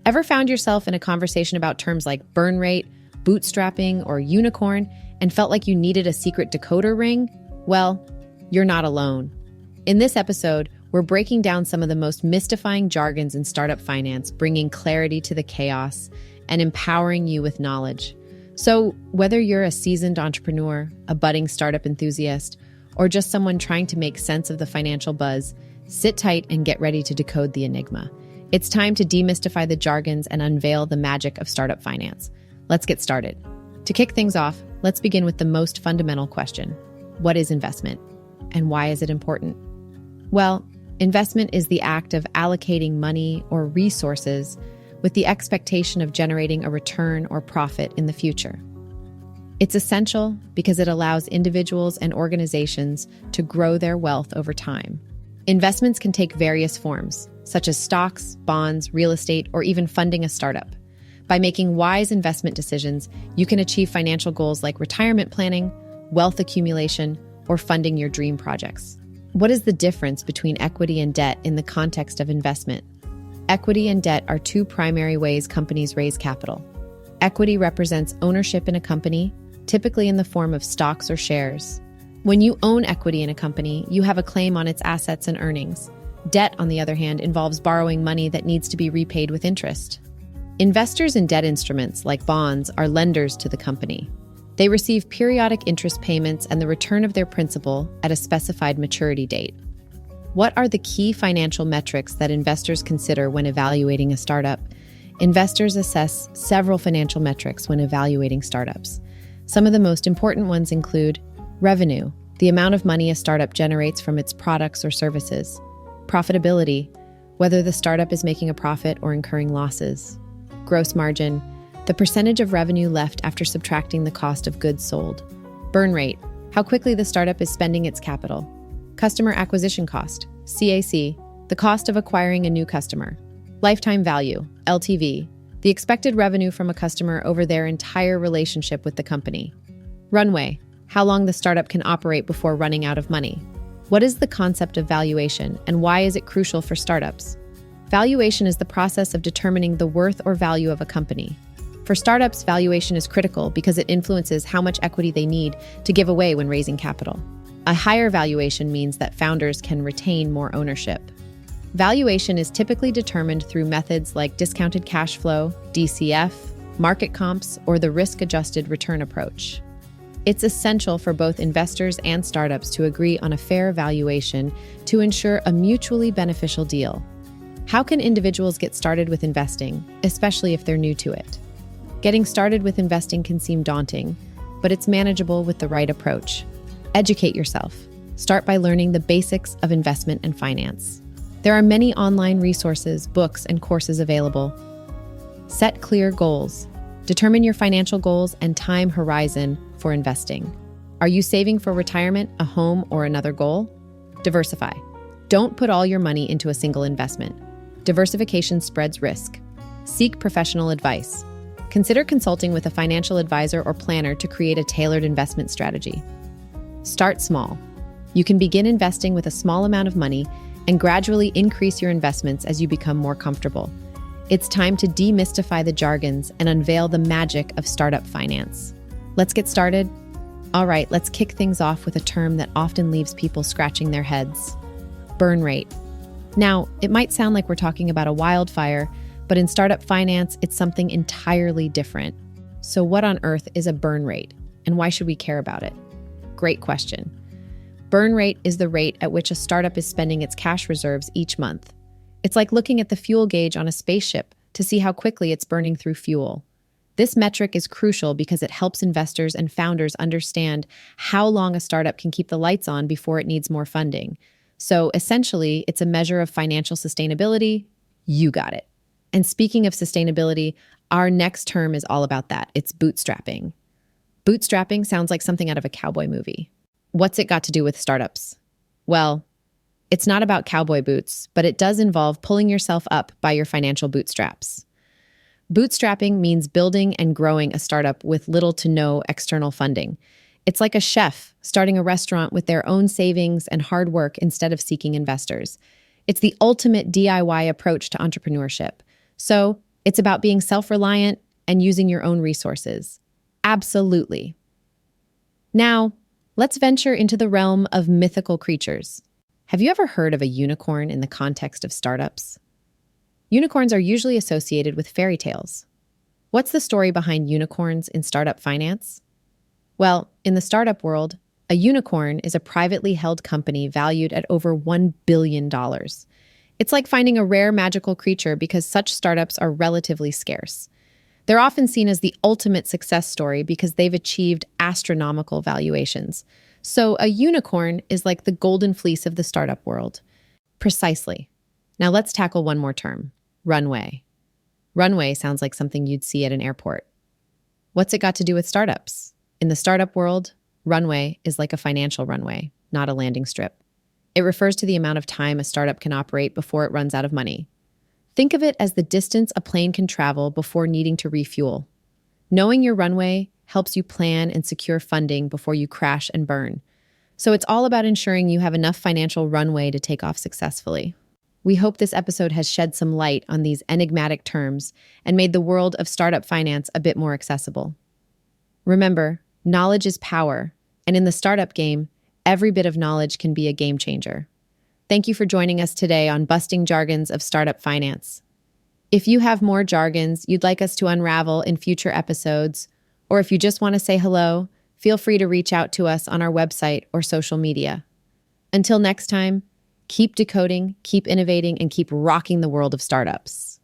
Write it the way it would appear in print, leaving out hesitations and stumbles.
Ever found yourself in a conversation about terms like burn rate, bootstrapping, or unicorn and felt like you needed a secret decoder ring? Well, you're not alone. In this episode, we're breaking down some of the most mystifying jargons in startup finance, bringing clarity to the chaos and empowering you with knowledge. So, whether you're a seasoned entrepreneur, a budding startup enthusiast, or just someone trying to make sense of the financial buzz, sit tight and get ready to decode the enigma. It's time to demystify the jargons and unveil the magic of startup finance. Let's get started. To kick things off, let's begin with the most fundamental question. What is investment? And why is it important? Well, investment is the act of allocating money or resources with the expectation of generating a return or profit in the future. It's essential because it allows individuals and organizations to grow their wealth over time. Investments can take various forms, such as stocks, bonds, real estate, or even funding a startup. By making wise investment decisions, you can achieve financial goals like retirement planning, wealth accumulation, or funding your dream projects. What is the difference between equity and debt in the context of investment? Equity and debt are two primary ways companies raise capital. Equity represents ownership in a company, typically in the form of stocks or shares. When you own equity in a company, you have a claim on its assets and earnings. Debt, on the other hand, involves borrowing money that needs to be repaid with interest. Investors in debt instruments, like bonds, are lenders to the company. They receive periodic interest payments and the return of their principal at a specified maturity date. What are the key financial metrics that investors consider when evaluating a startup? Investors assess several financial metrics when evaluating startups. Some of the most important ones include revenue, the amount of money a startup generates from its products or services; profitability, whether the startup is making a profit or incurring losses; gross margin, the percentage of revenue left after subtracting the cost of goods sold; burn rate, how quickly the startup is spending its capital; customer acquisition cost, CAC, the cost of acquiring a new customer; lifetime value, LTV, the expected revenue from a customer over their entire relationship with the company; runway, how long the startup can operate before running out of money. What is the concept of valuation, and why is it crucial for startups? Valuation is the process of determining the worth or value of a company. For startups, valuation is critical because it influences how much equity they need to give away when raising capital. A higher valuation means that founders can retain more ownership. Valuation is typically determined through methods like discounted cash flow, DCF, market comps, or the risk-adjusted return approach. It's essential for both investors and startups to agree on a fair valuation to ensure a mutually beneficial deal. How can individuals get started with investing, especially if they're new to it? Getting started with investing can seem daunting, but it's manageable with the right approach. Educate yourself. Start by learning the basics of investment and finance. There are many online resources, books, and courses available. Set clear goals. Determine your financial goals and time horizon for investing. Are you saving for retirement, a home, or another goal? Diversify. Don't put all your money into a single investment. Diversification spreads risk. Seek professional advice. Consider consulting with a financial advisor or planner to create a tailored investment strategy. Start small. You can begin investing with a small amount of money and gradually increase your investments as you become more comfortable. It's time to demystify the jargons and unveil the magic of startup finance. Let's get started. All right, let's kick things off with a term that often leaves people scratching their heads: burn rate. Now, it might sound like we're talking about a wildfire, but in startup finance, it's something entirely different. So what on earth is a burn rate, and why should we care about it? Great question. Burn rate is the rate at which a startup is spending its cash reserves each month. It's like looking at the fuel gauge on a spaceship to see how quickly it's burning through fuel. This metric is crucial because it helps investors and founders understand how long a startup can keep the lights on before it needs more funding. So essentially, it's a measure of financial sustainability. You got it. And speaking of sustainability, our next term is all about that. It's bootstrapping. Bootstrapping sounds like something out of a cowboy movie. What's it got to do with startups? Well, it's not about cowboy boots, but it does involve pulling yourself up by your financial bootstraps. Bootstrapping means building and growing a startup with little to no external funding. It's like a chef starting a restaurant with their own savings and hard work instead of seeking investors. It's the ultimate DIY approach to entrepreneurship. So It's about being self-reliant and using your own resources. Absolutely. Now, let's venture into the realm of mythical creatures. Have you ever heard of a unicorn in the context of startups? Unicorns are usually associated with fairy tales. What's the story behind unicorns in startup finance? Well, in the startup world, a unicorn is a privately held company valued at over $1 billion. It's like finding a rare magical creature because such startups are relatively scarce. They're often seen as the ultimate success story because they've achieved astronomical valuations. So a unicorn is like the golden fleece of the startup world. Precisely. Now let's tackle one more term, runway. Runway sounds like something you'd see at an airport. What's it got to do with startups? In the startup world, runway is like a financial runway, not a landing strip. It refers to the amount of time a startup can operate before it runs out of money. Think of it as the distance a plane can travel before needing to refuel. Knowing your runway helps you plan and secure funding before you crash and burn. So it's all about ensuring you have enough financial runway to take off successfully. We hope this episode has shed some light on these enigmatic terms and made the world of startup finance a bit more accessible. Remember, knowledge is power, and in the startup game, every bit of knowledge can be a game changer. Thank you for joining us today on Busting Jargons of Startup Finance. If you have more jargons you'd like us to unravel in future episodes, or if you just want to say hello, feel free to reach out to us on our website or social media. Until next time, keep decoding, keep innovating, and keep rocking the world of startups.